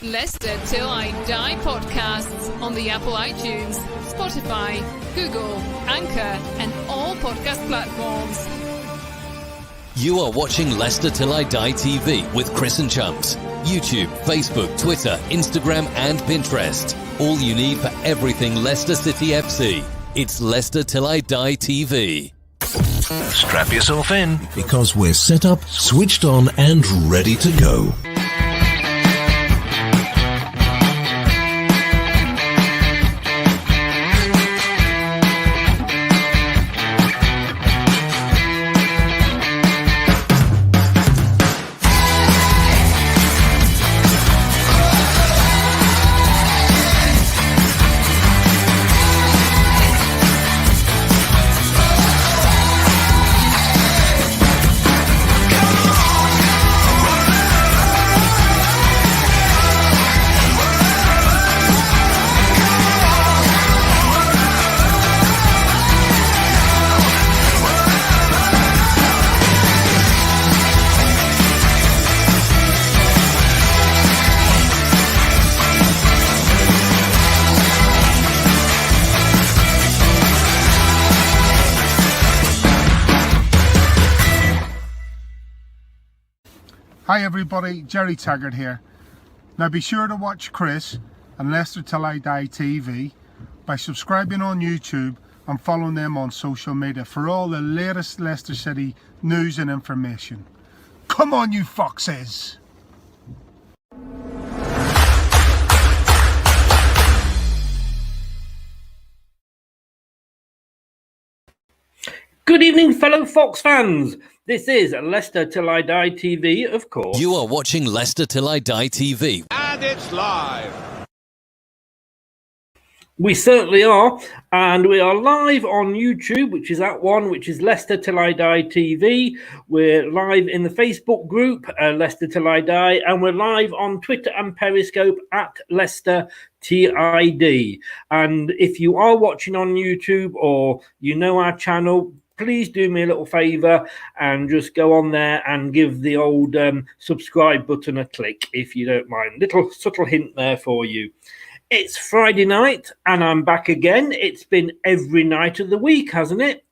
Leicester Till I Die podcasts on the Apple iTunes, Spotify, Google, Anchor, and all podcast platforms. You are watching Leicester Till I Die TV with Chris and Chumps. YouTube, Facebook, Twitter, Instagram, and Pinterest. All you need for everything Leicester City FC. It's Leicester Till I Die TV. Strap yourself in, because we're set up, switched on, and ready to go. Hi everybody, Jerry Taggart here. Now be sure to watch Chris and Leicester Till I Die TV by subscribing on YouTube and following them on social media for all the latest Leicester City news and information. Come on you foxes! Good evening, fellow Fox fans. This is Leicester Till I Die TV, of course. You are watching Leicester Till I Die TV. and it's live. We certainly are, and we are live on YouTube, which is that one, which is Leicester Till I Die TV. We're live in the Facebook group, Leicester Till I Die, and we're live on Twitter and Periscope at Leicester TID. And if you are watching on YouTube or you know our channel, please do me a little favour and just go on there and give the old subscribe button a click, if you don't mind. Little subtle hint there for you. It's Friday night and I'm back again. It's been every night of the week, hasn't it?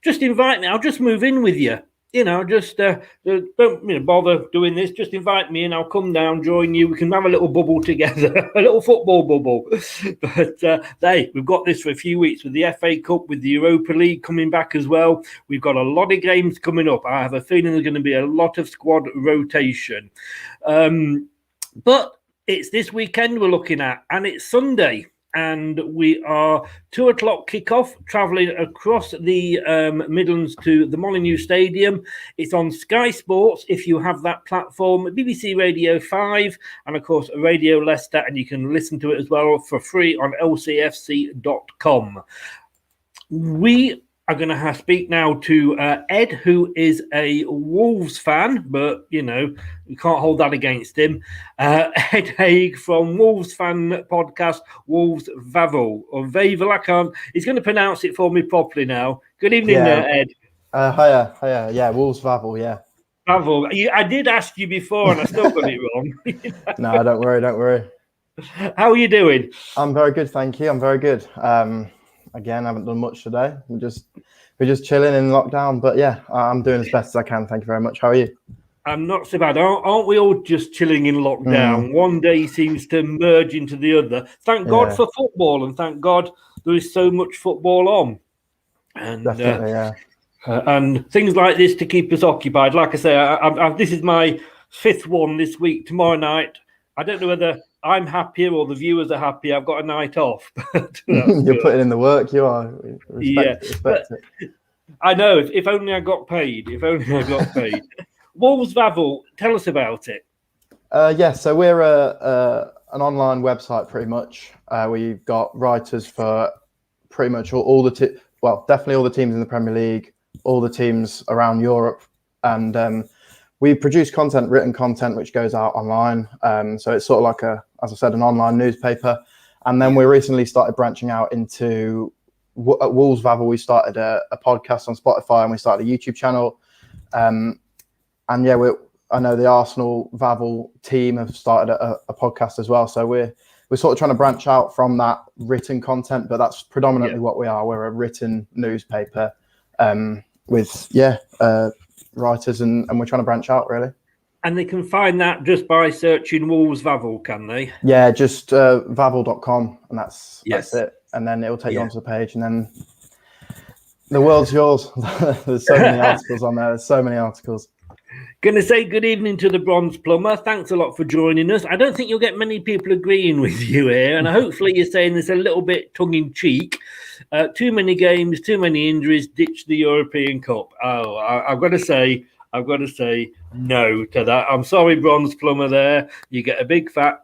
Just invite me. I'll just move in with you. Just don't bother doing this. Just invite me and I'll come down, join you. We can have a little bubble together, a little football bubble. But we've got this for a few weeks with the FA Cup, with the Europa League coming back as well. We've got a lot of games coming up. I have a feeling there's going to be a lot of squad rotation. But it's this weekend we're looking at, and it's Sunday. And we are 2:00 kickoff, travelling across the Midlands to the Molineux Stadium. It's on Sky Sports if you have that platform, BBC Radio 5, and of course Radio Leicester, and you can listen to it as well for free on lcfc.com. We are going to speak now to Ed, who is a Wolves fan, but, you can't hold that against him. Ed Haguey from Wolves fan podcast, Wolves VAVEL, or VAVEL, I can't. He's going to pronounce it for me properly now. Good evening, Ed. Hiya. Yeah, Wolves VAVEL, yeah. VAVEL. I did ask you before, and I still got it wrong. No, don't worry. How are you doing? I'm very good, thank you. I'm very good. Again, I haven't done much today. We're just chilling in lockdown. But yeah, I'm doing as best as I can. Thank you very much. How are you? I'm not so bad. Aren't we all just chilling in lockdown? One day seems to merge into the other. Thank God for football, and thank God there is so much football on. And definitely, and things like this to keep us occupied. Like I say, this is my 5th one this week. Tomorrow night, I don't know whether I'm happier or the viewers are happy. I've got a night off. You're putting in the work. You are. Respect it. I know. If only I got paid. Wolves VAVEL, tell us about it. So we're an online website, pretty much. We've got writers for pretty much all the definitely all the teams in the Premier League, all the teams around Europe, and we produce written content, which goes out online. So it's sort of like as I said, an online newspaper. And then we recently started branching out into at Wolves VAVEL. We started a podcast on Spotify, and we started a YouTube channel. I know the Arsenal VAVEL team have started a podcast as well. So we're sort of trying to branch out from that written content, but that's predominantly what we are. We're a written newspaper with writers, and we're trying to branch out really. And they can find that just by searching Wolves VAVEL, can they? Yeah, just vavel.com, and that's it. And then it'll take you onto the page, and then the world's yours. There's so many articles on there. There's so many articles. Going to say good evening to the Bronze Plumber. Thanks a lot for joining us. I don't think you'll get many people agreeing with you here, and hopefully you're saying this a little bit tongue-in-cheek. Too many games, too many injuries, ditch the European Cup. Oh, I've got to say no to that. I'm sorry, Bronze Plumber there. You get a big fat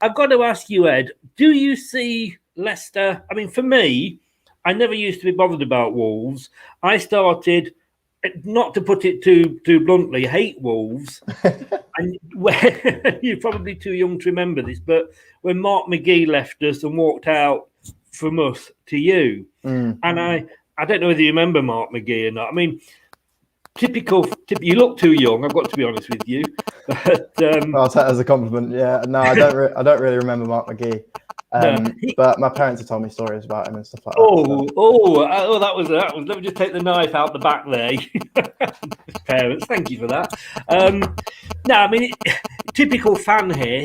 I've got to ask you, Ed, do you see Leicester? I mean, for me, I never used to be bothered about Wolves. I started, not to put it too bluntly, hate Wolves. And you're probably too young to remember this, but when Mark McGee left us and walked out from us to you, and I don't know whether you remember Mark McGee or not. I mean, you look too young, I've got to be honest with you. But I'll take that as a compliment. Yeah, no, I don't really remember Mark McGee. But my parents have told me stories about him and stuff like that. That was. Let me just take the knife out the back there. Parents, thank you for that. No, I mean, typical fan here.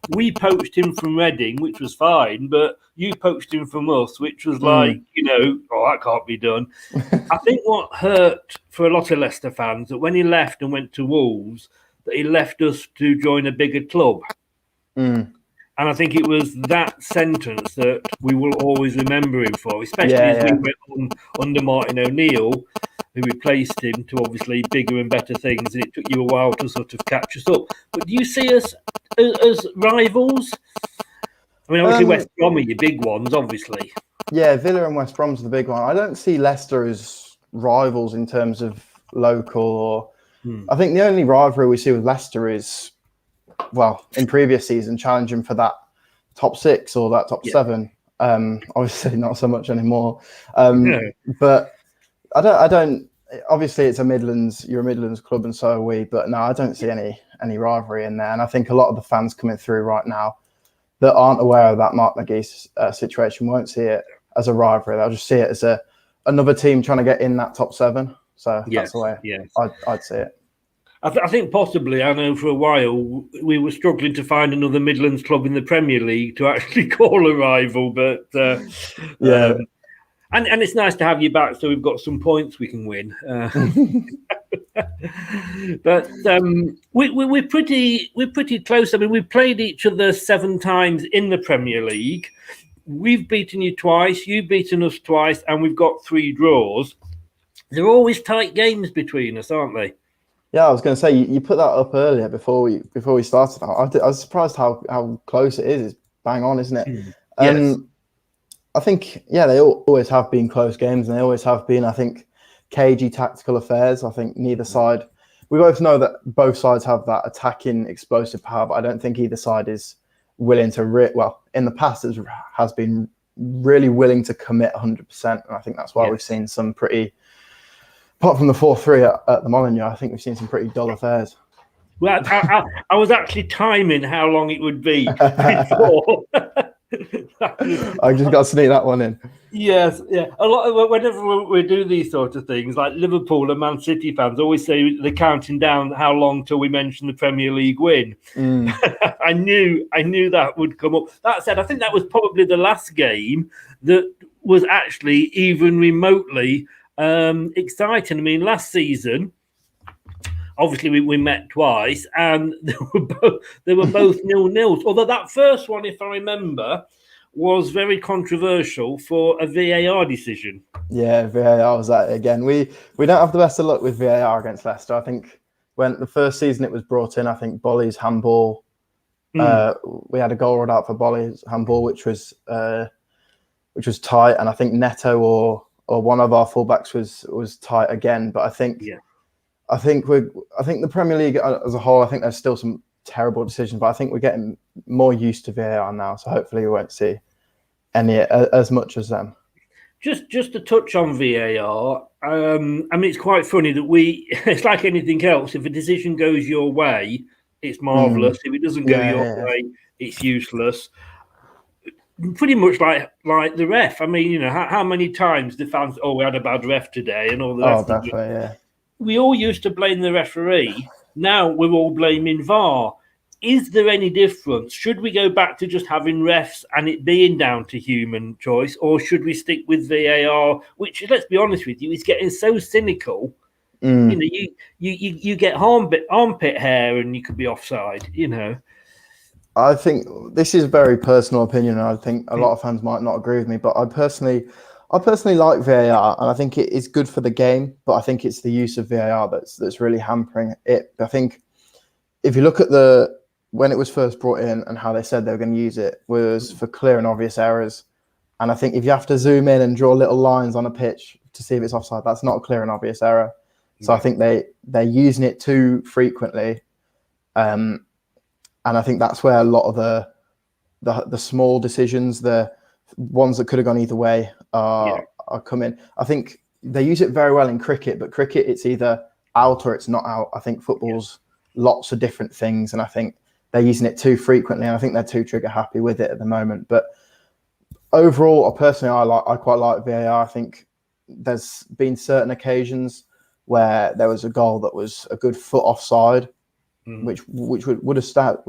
We poached him from Reading, which was fine, but you poached him from us, which was like, that can't be done. I think what hurt for a lot of Leicester fans that when he left and went to Wolves, that he left us to join a bigger club. And I think it was that sentence that we will always remember him for, especially as we went on under Martin O'Neill, who replaced him to obviously bigger and better things, and it took you a while to sort of catch us up. But do you see us as rivals? I mean, obviously West Brom are your big ones, obviously. Yeah, Villa and West Brom's the big one. I don't see Leicester as rivals in terms of local or... I think the only rivalry we see with Leicester is... well, in previous season, challenging for that top 6 or that top 7. Obviously, not so much anymore. But I don't. Obviously, it's you're a Midlands club, and so are we. But no, I don't see any rivalry in there. And I think a lot of the fans coming through right now that aren't aware of that Mark McGee situation won't see it as a rivalry. They'll just see it as another team trying to get in that top 7. So that's the way I'd see it. I think possibly, I know for a while, we were struggling to find another Midlands club in the Premier League to actually call a rival. But and it's nice to have you back, so we've got some points we can win. But we're pretty close. I mean, we've played each other 7 times in the Premier League. We've beaten you twice, you've beaten us twice, and we've got 3 draws. They're always tight games between us, aren't they? Yeah, I was going to say, you put that up earlier before we started. I was surprised how close it is. It's bang on, isn't it? Yes. I think, they always have been close games, and they always have been, I think, cagey tactical affairs. I think neither side... we both know that both sides have that attacking explosive power, but I don't think either side is willing to... in the past, it has been really willing to commit 100%, and I think that's why we've seen some pretty... apart from the 4-3 at the Molineux, I think we've seen some pretty dull affairs. Well, I was actually timing how long it would be before. I just got to sneak that one in. Yes, yeah. A lot of whenever we do these sort of things, like Liverpool and Man City fans always say they're counting down how long till we mention the Premier League win. I knew that would come up. That said, I think that was probably the last game that was actually even remotely exciting. I mean, last season, obviously we met twice, and they were both 0-0s. Although that first one, if I remember, was very controversial for a VAR decision. Yeah, VAR was that again. We don't have the best of luck with VAR against Leicester. I think when the first season it was brought in, I think Bolly's handball. We had a goal ruled out for Bolly's handball, which was tight, and I think Neto or one of our fullbacks was tight again. But I think the Premier League as a whole, I think there's still some terrible decisions, but I think we're getting more used to VAR now. So hopefully we won't see any as much as them. Just to touch on VAR, I mean, it's quite funny that it's like anything else. If a decision goes your way, it's marvellous. If it doesn't go your way, it's useless. Pretty much like the ref. I mean, how many times the fans, we had a bad ref today and all the rest. Oh, definitely, yeah. We all used to blame the referee. Now we're all blaming VAR. Is there any difference? Should we go back to just having refs and it being down to human choice, or should we stick with VAR, which, let's be honest with you, is getting so cynical? You get armpit hair and you could be offside. I think this is a very personal opinion, and I think a lot of fans might not agree with me. But I personally like VAR, and I think it is good for the game. But I think it's the use of VAR that's really hampering it. I think if you look at when it was first brought in and how they said they were going to use it was for clear and obvious errors. And I think if you have to zoom in and draw little lines on a pitch to see if it's offside, that's not a clear and obvious error. So I think they're using it too frequently. And I think that's where a lot of the small decisions, the ones that could have gone either way, are coming. I think they use it very well in cricket, but cricket, it's either out or it's not out. I think football's lots of different things, and I think they're using it too frequently, and I think they're too trigger happy with it at the moment. But overall, I quite like VAR. I think there's been certain occasions where there was a goal that was a good foot offside, which would have stood,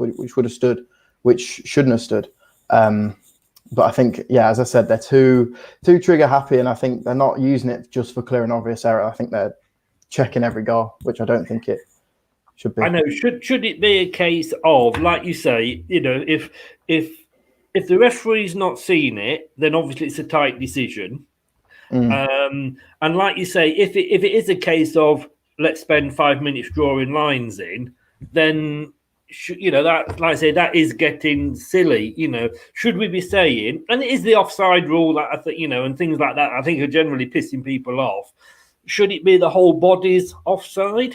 which shouldn't have stood. But I think, as I said, they're too trigger happy, and I think they're not using it just for clear and obvious error. I think they're checking every goal, which I don't think it should be. I know. Should it be a case of, like you say, if the referee's not seen it, then obviously it's a tight decision. And like you say, if it is a case of let's spend 5 minutes drawing lines in, then that, like I say, that is getting silly. Should we be saying, and it is the offside rule that I think, and things like that, I think are generally pissing people off. Should it be the whole body's offside?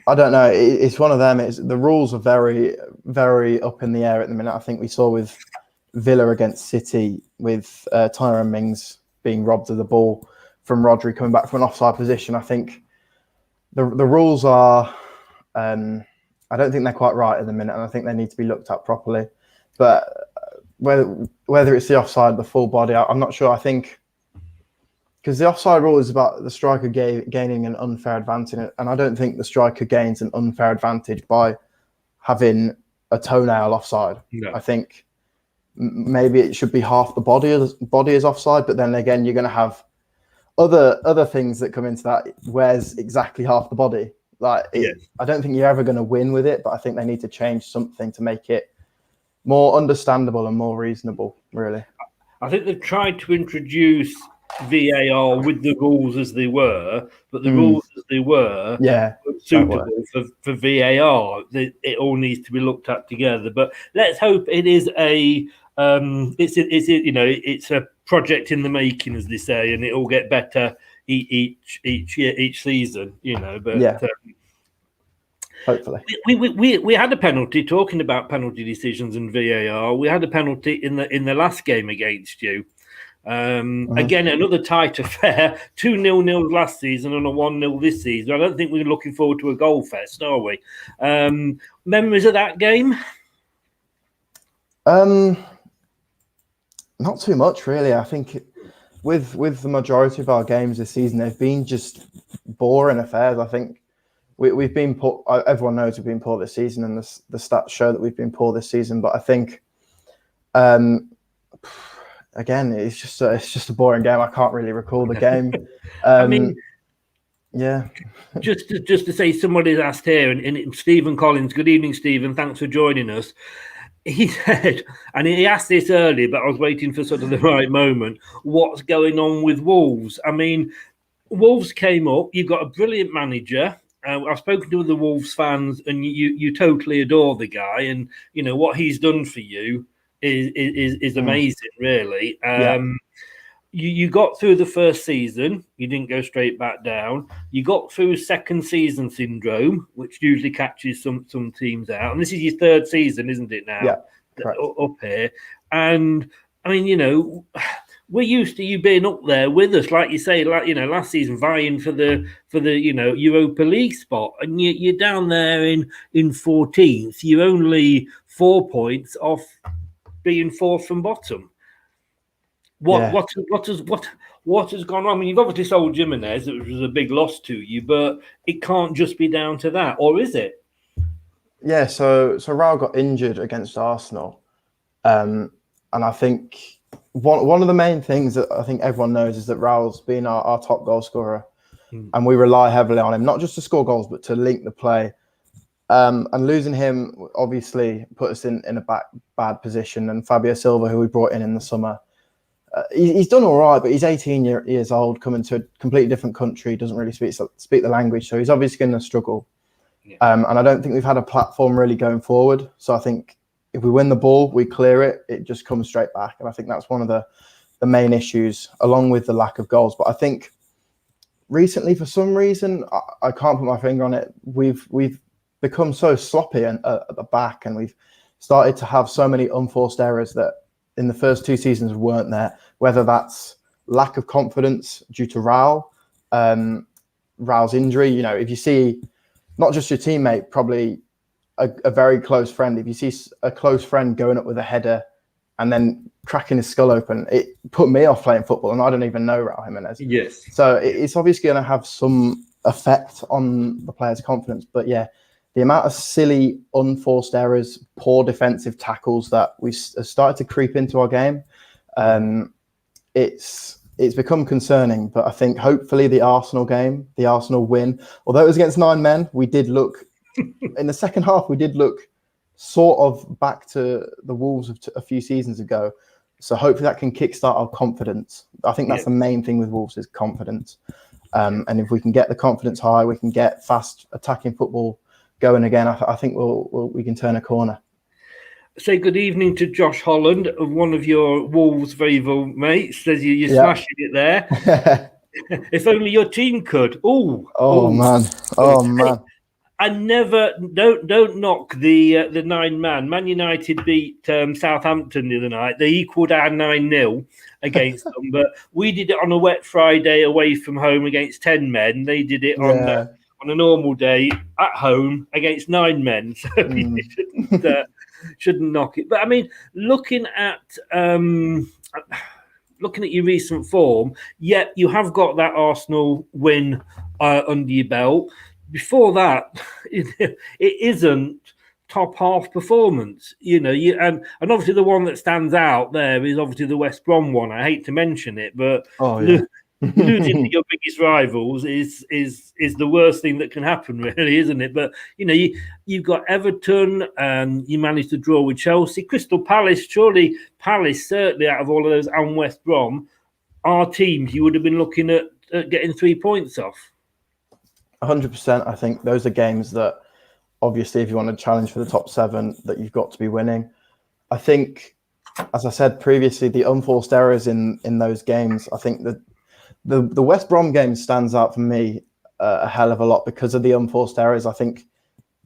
I don't know. It's one of them. The rules are very, very up in the air at the minute. I think we saw with Villa against City with Tyrone Mings being robbed of the ball from Rodri coming back from an offside position. I think the rules are, I don't think they're quite right at the minute, and I think they need to be looked at properly. But whether it's the offside, the full body, I'm not sure. I think because the offside rule is about the striker gaining an unfair advantage, and I don't think the striker gains an unfair advantage by having a toenail offside. No. I think maybe it should be half the body is offside, but then again, you're going to have other things that come into that. Where's exactly half the body? I don't think you're ever going to win with it, but I think they need to change something to make it more understandable and more reasonable, really. I think they've tried to introduce VAR with the rules as they were, but the rules as they were suitable for VAR. It all needs to be looked at together. But let's hope it is it's a project in the making, as they say, and it will get better each year, each season. But hopefully, we had a penalty. Talking about penalty decisions and VAR, we had a penalty in the last game against you. Again, another tight affair. 2-0 last season and a 1-0 this season. I don't think we're looking forward to a goal fest, are we? Memories of that game? Not too much, really. I think with the majority of our games this season, they've been just boring affairs. I think we've been poor. Everyone knows we've been poor this season, and the stats show that we've been poor this season. But I think, again, it's just a boring game. I can't really recall the game. I mean, yeah. Just to say, somebody's asked here, and Stephen Collins. Good evening, Stephen. Thanks for joining us. He said, and he asked this earlier, but I was waiting for sort of the right moment. What's going on with Wolves? I mean, Wolves came up. You've got a brilliant manager. I've spoken to the Wolves fans, and you totally adore the guy. And what he's done for you is amazing, really. You got through the first season. You didn't go straight back down. You got through second season syndrome, which usually catches some teams out. And this is your third season, isn't it now? Yeah, correct. Up here. And I mean, we're used to you being up there with us, like you say, last season vying for the Europa League spot, and you're down there in 14th. You're only 4 points off being fourth from bottom. What has gone wrong? I mean, you've obviously sold Jimenez, which was a big loss to you, but it can't just be down to that, or is it? Yeah, so Raul got injured against Arsenal, and I think one of the main things that I think everyone knows is that Raul's been our top goal scorer, and we rely heavily on him, not just to score goals, but to link the play. And losing him obviously put us in a bad position. And Fabio Silva, who we brought in the summer, he's done all right, but he's 18 years old, coming to a completely different country, doesn't really speak the language, so he's obviously going to struggle. Yeah. And I don't think we've had a platform really going forward. So I think if we win the ball, we clear it, it just comes straight back. And I think that's one of the main issues, along with the lack of goals. But I think recently, for some reason, I can't put my finger on it, we've become so sloppy at the back, and we've started to have so many unforced errors that in the first 2 seasons weren't there, whether that's lack of confidence due to Raul's injury. If you see not just your teammate, probably a very close friend, if you see a close friend going up with a header and then cracking his skull open, it put me off playing football, and I don't even know Raul Jimenez. Yes. So it's obviously going to have some effect on the player's confidence. But yeah, the amount of silly, unforced errors, poor defensive tackles that we started to creep into our game, it's become concerning. But I think hopefully the Arsenal game, the Arsenal win, although it was against 9 men, we did look, in the second half, we did look sort of back to the Wolves of a few seasons ago. So hopefully that can kickstart our confidence. I think that's the main thing with Wolves, is confidence. And if we can get the confidence high, we can get fast attacking football going again. I think we can turn a corner. Say good evening to Josh Holland, one of your Wolves VAVEL mates. Says you're smashing it there. If only your team could. Oh man. I never don't knock the 9-man. Man United beat Southampton the other night. They equalled our 9-0 against them, but we did it on a wet Friday away from home against 10 men. They did it on a normal day at home against 9 men. So you shouldn't knock it. But I mean, looking at your recent form, you have got that Arsenal win under your belt. Before that, it isn't top half performance, and obviously the one that stands out there is obviously the West Brom one. I hate to mention it, but losing to your biggest rivals is the worst thing that can happen, really, isn't it? But you've got Everton, and you managed to draw with Chelsea, Crystal Palace. Surely Palace, certainly out of all of those, and West Brom, are teams you would have been looking at getting 3 points off. 100%. I think those are games that, obviously, if you want to challenge for the top 7, that you've got to be winning. I think, as I said previously, the unforced errors in those games, I think that the West Brom game stands out for me a hell of a lot because of the unforced errors. I think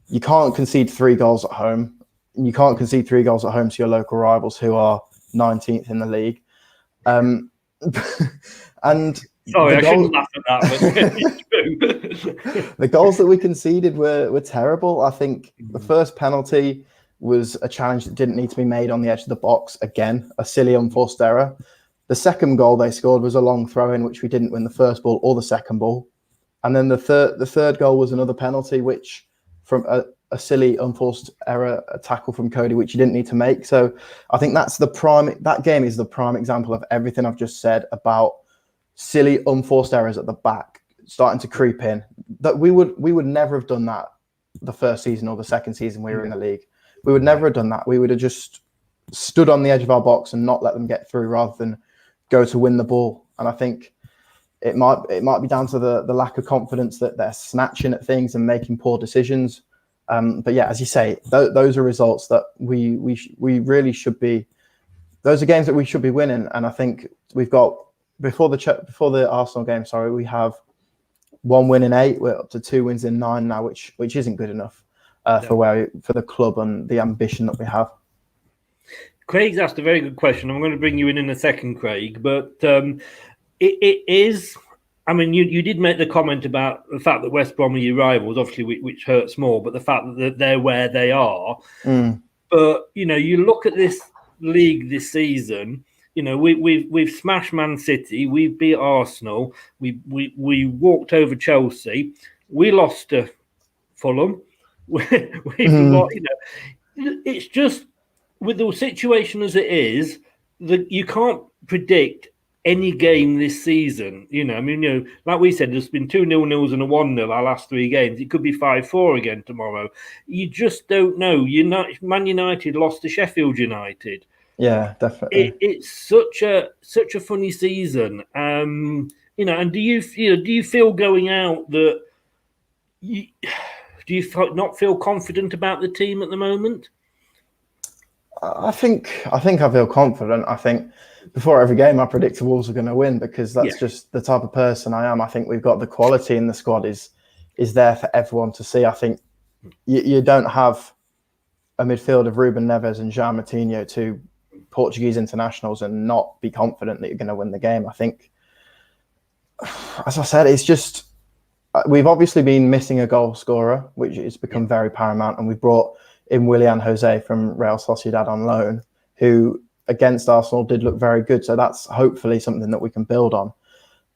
you can't concede 3 goals at home. You can't concede 3 goals at home to your local rivals, who are 19th in the league. And sorry, I shouldn't laugh at that, but it's true. The goals that we conceded were terrible. I think the first penalty was a challenge that didn't need to be made on the edge of the box. Again, a silly unforced error. The second goal they scored was a long throw-in, which we didn't win the first ball or the second ball. And then the third goal was another penalty, which from a silly unforced error, a tackle from Cody, which you didn't need to make. So I think that game is the prime example of everything I've just said about silly unforced errors at the back starting to creep in. That we would never have done that the first season or the second season we were in the league. We would never have done that. We would have just stood on the edge of our box and not let them get through, rather than go to win the ball. And I think it might be down to the lack of confidence, that they're snatching at things and making poor decisions. But yeah, as you say, those are results that we really should be. Those are games that we should be winning. And I think we've got, before the Arsenal game, we have 1 win in 8. We're up to 2 wins in 9 now, which isn't good enough for the club and the ambition that we have. Craig's asked a very good question. I'm going to bring you in a second, Craig, but it is. I mean, you did make the comment about the fact that West Brom are your rivals, obviously, which hurts more, but the fact that they're where they are. But you look at this league this season. We've smashed Man City, we've beat Arsenal, we walked over Chelsea, we lost to Fulham. It's just with the situation as it is that you can't predict any game this season. Like we said, there's been 2 0-0s and a 1-0 our last 3 games. It could be 5-4 again tomorrow. You just don't know. Man United lost to Sheffield United. Yeah, definitely. It's such a funny season. And do you feel going out that do you not feel confident about the team at the moment? I think I feel confident. I think before every game I predict the Wolves are going to win because that's just the type of person I am. I think we've got the quality in the squad is there for everyone to see. I think you don't have a midfield of Ruben Neves and João Moutinho, 2 Portuguese internationals, and not be confident that you're going to win the game. I think, as I said, it's just we've obviously been missing a goal scorer, which has become very paramount, and we brought in Willian Jose from Real Sociedad on loan, who against Arsenal did look very good. So that's hopefully something that we can build on.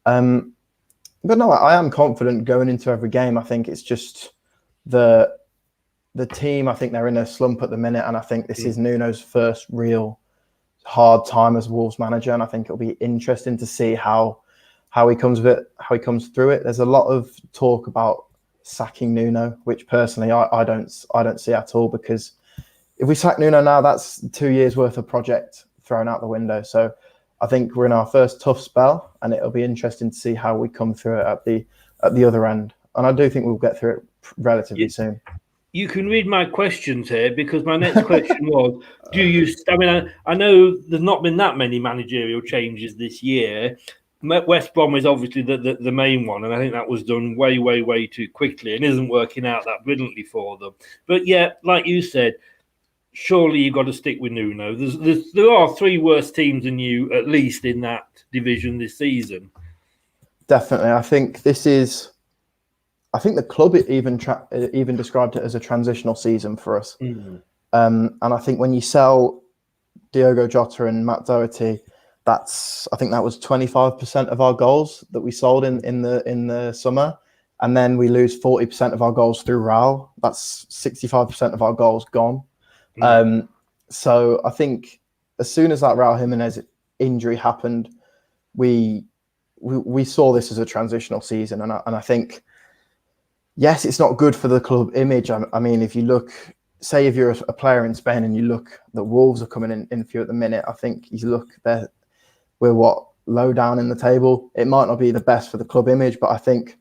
But no, I am confident going into every game. I think it's just the team. I think they're in a slump at the minute, and I think this is Nuno's first real hard time as Wolves manager, and I think it'll be interesting to see how he comes through it. There's a lot of talk about sacking Nuno, which personally I don't see at all, because if we sack Nuno now, that's 2 years worth of project thrown out the window. So I think we're in our first tough spell, and it'll be interesting to see how we come through it at the other end. And I do think we'll get through it relatively soon. You can read my questions here, because my next question was, I know there's not been that many managerial changes this year. West Brom is obviously the main one, and I think that was done way, way, way too quickly and isn't working out that brilliantly for them. But yeah, like you said, surely you've got to stick with Nuno. There are 3 worse teams than you, at least in that division this season. Definitely. I think the club even described it as a transitional season for us. And I think when you sell Diogo Jota and Matt Doherty, I think that was 25% of our goals that we sold in the summer, and then we lose 40% of our goals through Raul. That's 65% of our goals gone. So I think as soon as that Raul Jimenez injury happened, we saw this as a transitional season, and I think, yes, it's not good for the club image. I mean, if you look, say if you're a player in Spain and you look, the Wolves are coming in for you at the minute. I think you look there, we're low down in the table. It might not be the best for the club image, but I think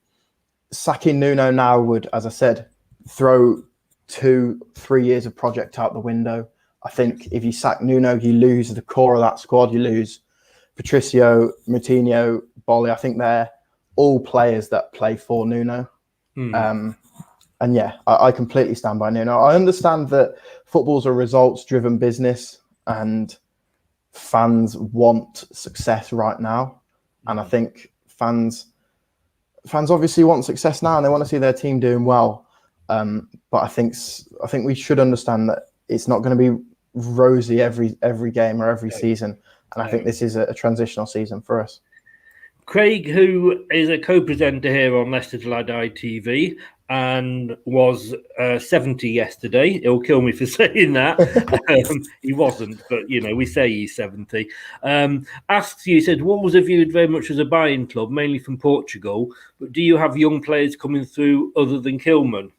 sacking Nuno now would, as I said, throw 2-3 years of project out the window. I think if you sack Nuno, you lose the core of that squad. You lose Patricio, Moutinho, Bolly. I think they're all players that play for Nuno. And yeah, I completely stand by Nuno. I understand that football's a results-driven business and fans want success right now. And I think fans obviously want success now, and they want to see their team doing well. But I think we should understand that it's not going to be rosy every game or every season. And I think this is a transitional season for us. Craig, who is a co-presenter here on Leicester Till I Die TV and was 70 yesterday. He'll kill me for saying that. He wasn't, but, we say he's 70. Asks you, said, Wolves are viewed very much as a buying club, mainly from Portugal, but do you have young players coming through other than Kilman?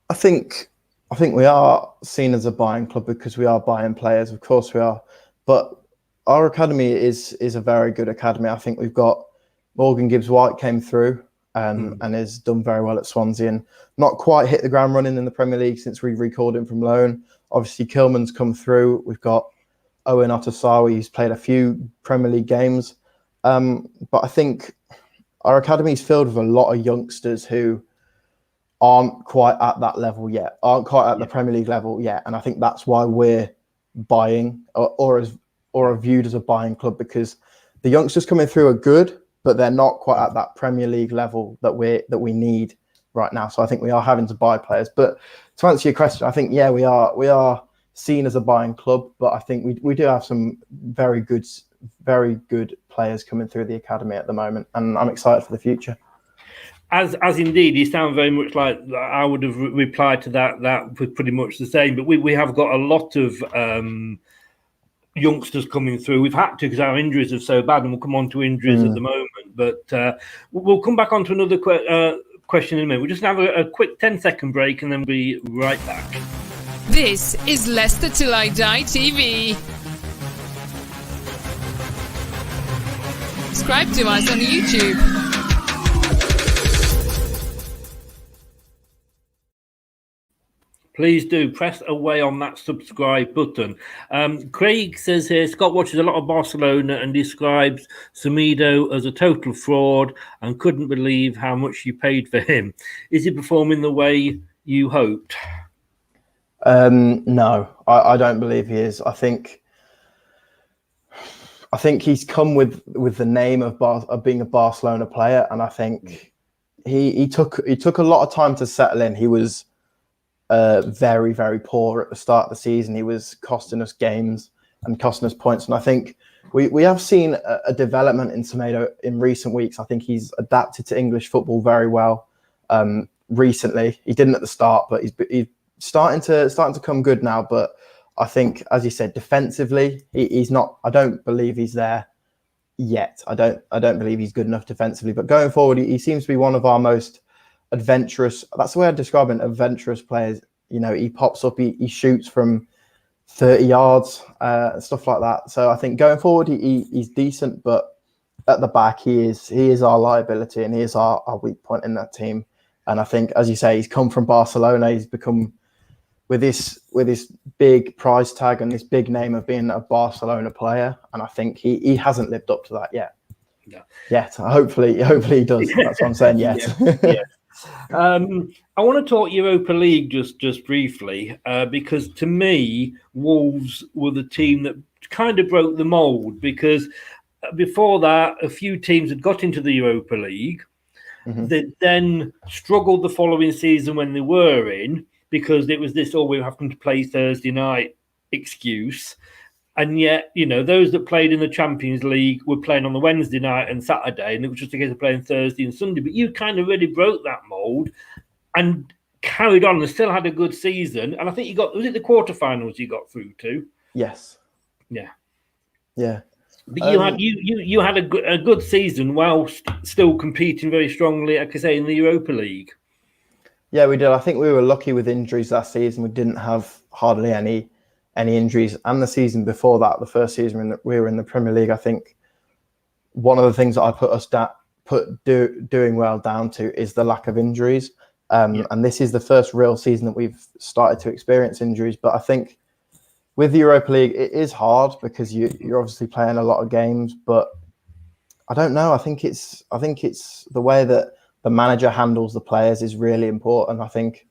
I think we are seen as a buying club because we are buying players. Of course we are. But our academy is a very good academy. I think we've got Morgan Gibbs-White came through and has done very well at Swansea and not quite hit the ground running in the Premier League since we recalled him from loan. Obviously, Kilman's come through. We've got Owen Otasawi, who's played a few Premier League games. But I think our academy is filled with a lot of youngsters who aren't quite at that level yet, aren't quite at the Premier League level yet. And I think that's why we're buying or are viewed as a buying club, because the youngsters coming through are good, but they're not quite at that Premier League level that we need right now. So I think we are having to buy players. But to answer your question, I think we are seen as a buying club, but I think we do have some very good players coming through the academy at the moment, and I'm excited for the future. As indeed, you sound very much like I would have replied to that was pretty much the same. But we have got a lot of youngsters coming through. We've had to, because our injuries are so bad, and we'll come on to injuries at the moment. But we'll come back on to another question in a minute. We'll just have a quick 10-second break, and then we'll be right back. This is Leicester Till I Die TV. Subscribe to us on YouTube. Please do press away on that subscribe button. Craig says here, Scott watches a lot of Barcelona and describes Semedo as a total fraud and couldn't believe how much you paid for him. Is he performing the way you hoped? No, I don't believe he is. I think he's come with the name of being a Barcelona player, and I think he took a lot of time to settle in. He was very, very poor at the start of the season. He was costing us games and costing us points. And I think we have seen a development in Semedo in recent weeks. I think he's adapted to English football very well recently. He didn't at the start, but he's starting to come good now. But I think, as you said, defensively, he's not. I don't believe he's there yet. I don't believe he's good enough defensively. But going forward, he seems to be one of our most adventurous. That's the way I describe him. Adventurous players. You know, he pops up, he shoots from 30 yards, stuff like that. So I think going forward, he's decent, but at the back, he is our liability, and he is our weak point in that team. And I think, as you say, he's come from Barcelona. He's become with this big price tag and this big name of being a Barcelona player. And I think he hasn't lived up to that yet. Yeah. Yet. Hopefully he does. That's what I'm saying. Yet. Yeah. I want to talk Europa League just briefly, because to me, Wolves were the team that kind of broke the mould, because before that, a few teams had got into the Europa League. Mm-hmm. They then struggled the following season when they were in, because it was this, we're having to play Thursday night excuse. And yet, you know, those that played in the Champions League were playing on the Wednesday night and Saturday, and it was just a case of playing Thursday and Sunday. But you kind of really broke that mould and carried on and still had a good season. And I think was it the quarterfinals you got through to? Yes. Yeah. Yeah. But you had a good season while still competing very strongly, like I say, in the Europa League. Yeah, we did. I think we were lucky with injuries last season. We didn't have hardly any injuries, and the season before that, the first season we were in the Premier League, I think one of the things that I doing well down to is the lack of injuries. And this is the first real season that we've started to experience injuries. But I think with the Europa League, it is hard because you're obviously playing a lot of games. But I don't know. I think it's the way that the manager handles the players is really important. I think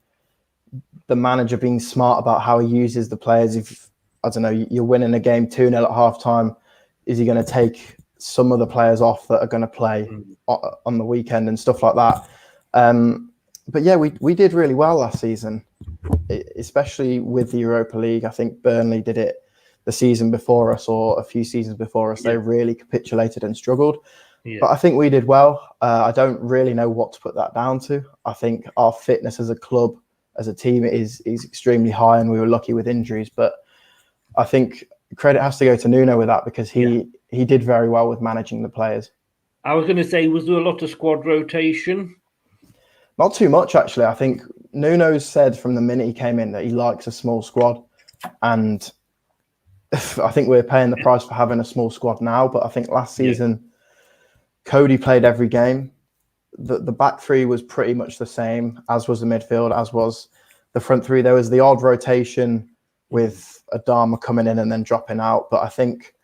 the manager being smart about how he uses the players. If, I don't know, you're winning a game 2-0 at halftime, is he going to take some of the players off that are going to play on the weekend and stuff like that? But yeah, we did really well last season, especially with the Europa League. I think Burnley did it the season before us, or a few seasons before us. Yeah. They really capitulated and struggled. Yeah. But I think we did well. I don't really know what to put that down to. I think our fitness as a club, as a team, is extremely high, and we were lucky with injuries. But I think credit has to go to Nuno with that, because he did very well with managing the players. I was going to say, was there a lot of squad rotation? Not too much, actually. I think Nuno said from the minute he came in that he likes a small squad, and I think we're paying the price for having a small squad now. But I think last season, Cody played every game. The back three was pretty much the same, as was the midfield, as was the front three. There was the odd rotation with Adama coming in and then dropping out. But I think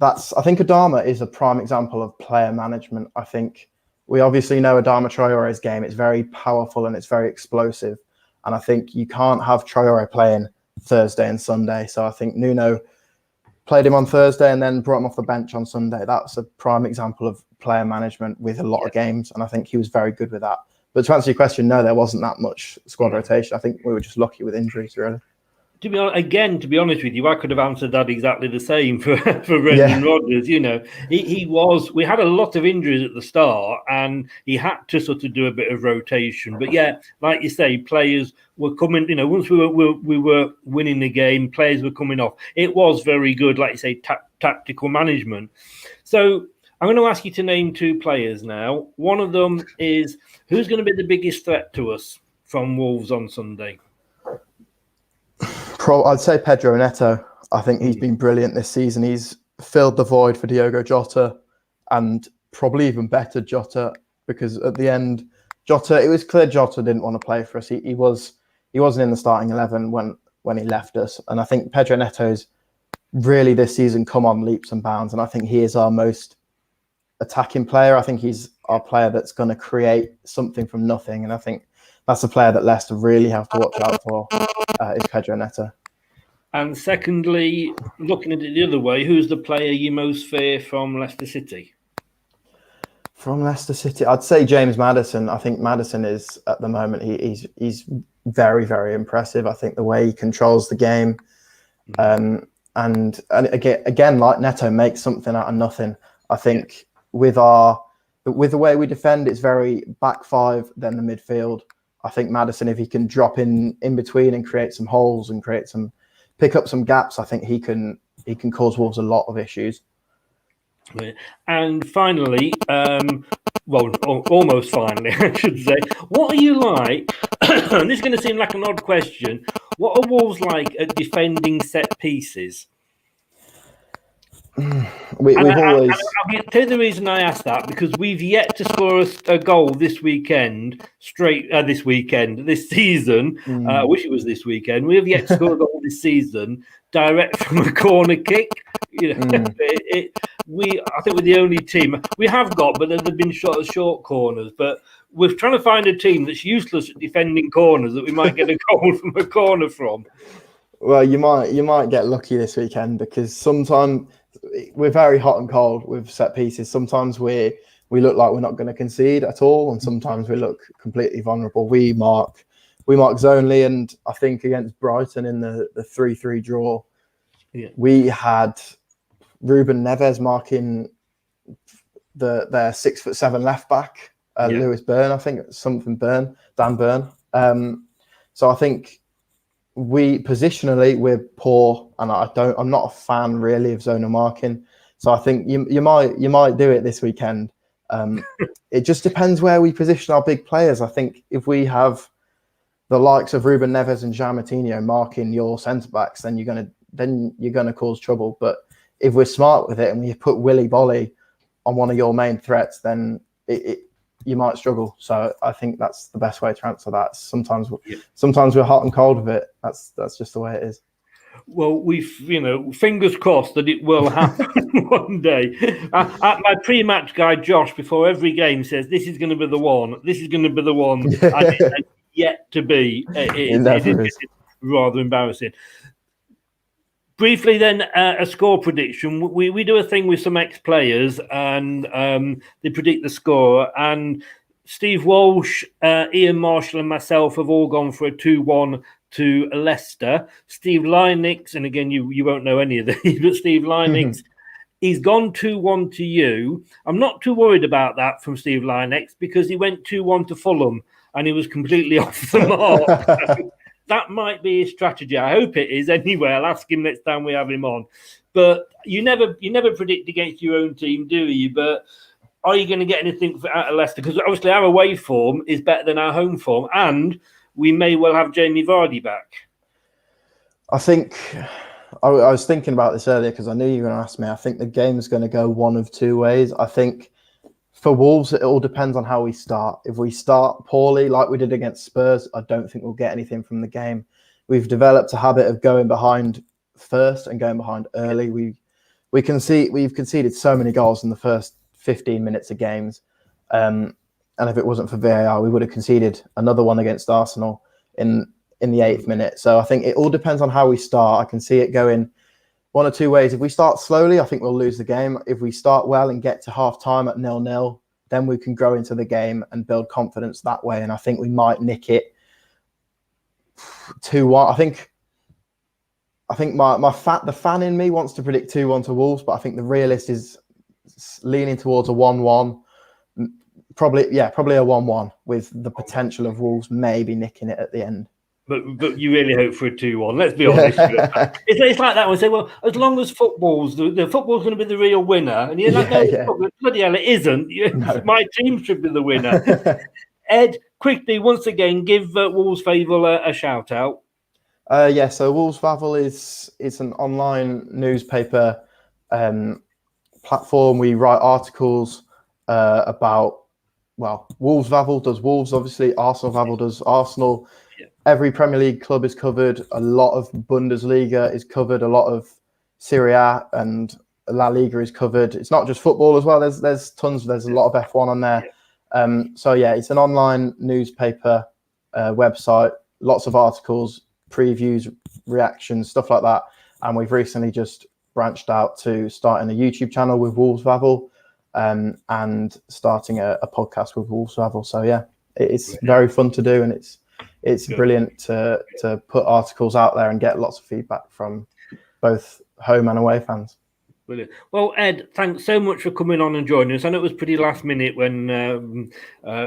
Adama is a prime example of player management. I think we obviously know Adama Traore's game. It's very powerful and it's very explosive. And I think you can't have Traore playing Thursday and Sunday. So I think Nuno played him on Thursday and then brought him off the bench on Sunday. That's a prime example of player management with a lot of games, and I think he was very good with that. But to answer your question, no, there wasn't that much squad rotation. I think we were just lucky with injuries, really. To be honest with you, I could have answered that exactly the same for Brendan Rodgers. You know, we had a lot of injuries at the start, and he had to sort of do a bit of rotation. But yeah, like you say, players were coming. You know, once we were winning the game, players were coming off. It was very good, like you say, tactical management. So I'm going to ask you to name 2 players now. One of them is, who's going to be the biggest threat to us from Wolves on Sunday? I'd say Pedro Neto. I think he's been brilliant this season. He's filled the void for Diogo Jota, and probably even better Jota, because at the end, it was clear Jota didn't want to play for us. He wasn't in the starting 11 when he left us. And I think Pedro Neto's really this season come on leaps and bounds. And I think he is our most attacking player. I think he's our player that's going to create something from nothing. And I think that's a player that Leicester really have to watch out for, is Pedro Neto. And secondly, looking at it the other way, who's the player you most fear from Leicester City? From Leicester City, I'd say James Maddison. I think Maddison is, at the moment, he's very, very impressive. I think the way he controls the game, and again, like Neto, makes something out of nothing. I think with the way we defend, it's very back 5, then the midfield. I think Maddison, if he can drop in between and create some holes and pick up some gaps, I think he can cause Wolves a lot of issues. And finally, almost finally, I should say, what are you like? And this is going to seem like an odd question. What are Wolves like at defending set pieces? We've always. I'll tell you the reason I asked that, because we've yet to score a goal this season. I wish it was this weekend. We have yet to score a goal this season direct from a corner kick. You know, I think we're the only team we have got, but they've been short corners. But we're trying to find a team that's useless at defending corners that we might get a goal from a corner from. Well, you might get lucky this weekend, because sometimes we're very hot and cold with set pieces. Sometimes we look like we're not going to concede at all, and sometimes we look completely vulnerable. We mark zonally, and I think against Brighton in the 3-3 draw, we had Ruben Neves marking their 6'7" left back, Lewis Byrne, I think Dan Byrne. So I think we're poor, and I'm not a fan really of zonal marking. So I think you might do it this weekend. It just depends where we position our big players. I think if we have the likes of Ruben Neves and Jean Moutinho marking your centre backs, then you're gonna cause trouble. But if we're smart with it and we put Willy Bolly on one of your main threats, then you might struggle. So I think that's the best way to answer that. Sometimes we're hot and cold with it. That's just the way it is. Well, fingers crossed that it will happen one day. My pre-match guy, Josh, before every game says, this is going to be the one. This is going to be the one. And it's yet to be. It is rather embarrassing. Briefly then, a score prediction. We do a thing with some ex-players, and they predict the score. And Steve Walsh, Ian Marshall and myself have all gone for a 2-1 to Leicester. Steve Lynix, and again, you won't know any of these, but Steve Lynix, he's gone 2-1 to you. I'm not too worried about that from Steve Lynix, because he went 2-1 to Fulham and he was completely off the mark. That might be his strategy. I hope it is anyway. I'll ask him next time we have him on. But you never predict against your own team, do you? But are you going to get anything out of Leicester? Because obviously our away form is better than our home form, and we may well have Jamie Vardy back. I think I was thinking about this earlier because I knew you were going to ask me. I think the game's going to go one of two ways. I think for Wolves, it all depends on how we start. If we start poorly, like we did against Spurs, I don't think we'll get anything from the game. We've developed a habit of going behind first and going behind early. We've conceded so many goals in the first 15 minutes of games. And if it wasn't for VAR, we would have conceded another one against Arsenal in in the 8th minute. So I think it all depends on how we start. I can see it going one or two ways. If we start slowly, I think we'll lose the game. If we start well and get to half time at 0-0, then we can grow into the game and build confidence that way. And I think we might nick it 2-1. I think the fan in me wants to predict 2-1 to Wolves, but I think the realist is leaning towards a 1-1. Probably a 1-1 with the potential of Wolves maybe nicking it at the end. But you really hope for a 2-1. Let's be honest. It's like that. We say, well, as long as the football's going to be the real winner, and you're like, no, bloody hell, it isn't. No. My team should be the winner. Ed, quickly, once again, give Wolves VAVEL a shout out. So Wolves VAVEL is an online newspaper platform. We write articles about, Wolves VAVEL does Wolves, obviously. Arsenal VAVEL does Arsenal. Yeah. Every Premier League club is covered. A lot of Bundesliga is covered. A lot of Serie A and La Liga is covered. It's not just football as well. There's tons. There's a lot of F1 on there. It's an online newspaper website. Lots of articles, previews, reactions, stuff like that. And we've recently just branched out to starting a YouTube channel with Wolves VAVEL and starting a podcast with Wolves VAVEL. So it's very fun to do, and it's brilliant to put articles out there and get lots of feedback from both home and away fans. Brilliant. Well, Ed, thanks so much for coming on and joining us. I know it was pretty last minute when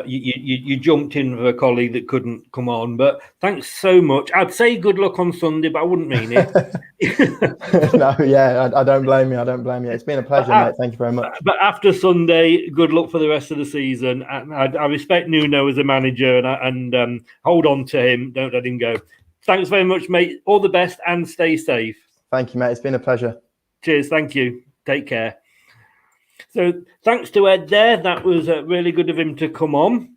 you jumped in with a colleague that couldn't come on, but thanks so much. I'd say good luck on Sunday, but I wouldn't mean it. I don't blame you. It's been a pleasure, mate. Thank you very much. But after Sunday, good luck for the rest of the season. I respect Nuno as a manager and hold on to him. Don't let him go. Thanks very much, mate. All the best and stay safe. Thank you, mate. It's been a pleasure. Cheers. Thank you. Take care. So thanks to Ed there. That was really good of him to come on.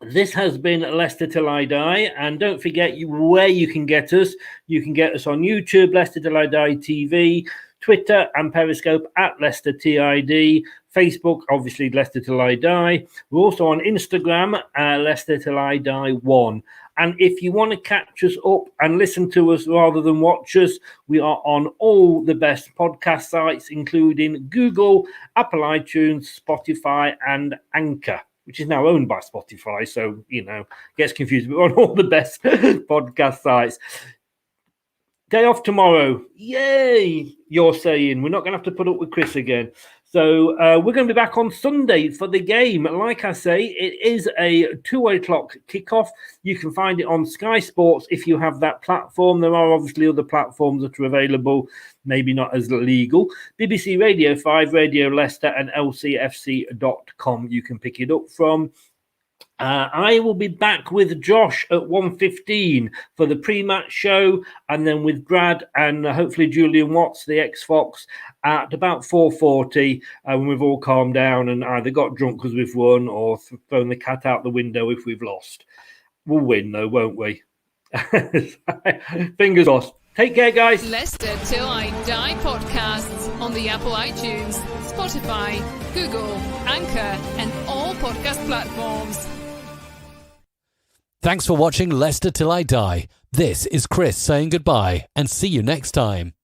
This has been Leicester Till I Die. And don't forget where you can get us. You can get us on YouTube, Leicester Till I Die TV, Twitter and Periscope at Leicester TID, Facebook, obviously Leicester Till I Die. We're also on Instagram, Leicester Till I Die 1. And if you want to catch us up and listen to us rather than watch us, we are on all the best podcast sites, including Google, Apple iTunes, Spotify, and Anchor, which is now owned by Spotify. So, gets confused. We're on all the best podcast sites. Day off tomorrow. Yay! You're saying we're not going to have to put up with Chris again. So we're going to be back on Sunday for the game. Like I say, it is a 2:00 kickoff. You can find it on Sky Sports if you have that platform. There are obviously other platforms that are available, maybe not as legal. BBC Radio 5, Radio Leicester, and lcfc.com you can pick it up from. I will be back with Josh at 1:15 for the pre-match show, and then with Brad and hopefully Julian Watts, the ex-Fox, at about 4:40 when we've all calmed down and either got drunk because we've won or thrown the cat out the window if we've lost. We'll win though, won't we? Fingers crossed. Take care, guys. Leicester Till I Die podcasts on the Apple iTunes, Spotify, Google, Anchor, and all podcast platforms. Thanks for watching Leicester Till I Die. This is Chris saying goodbye and see you next time.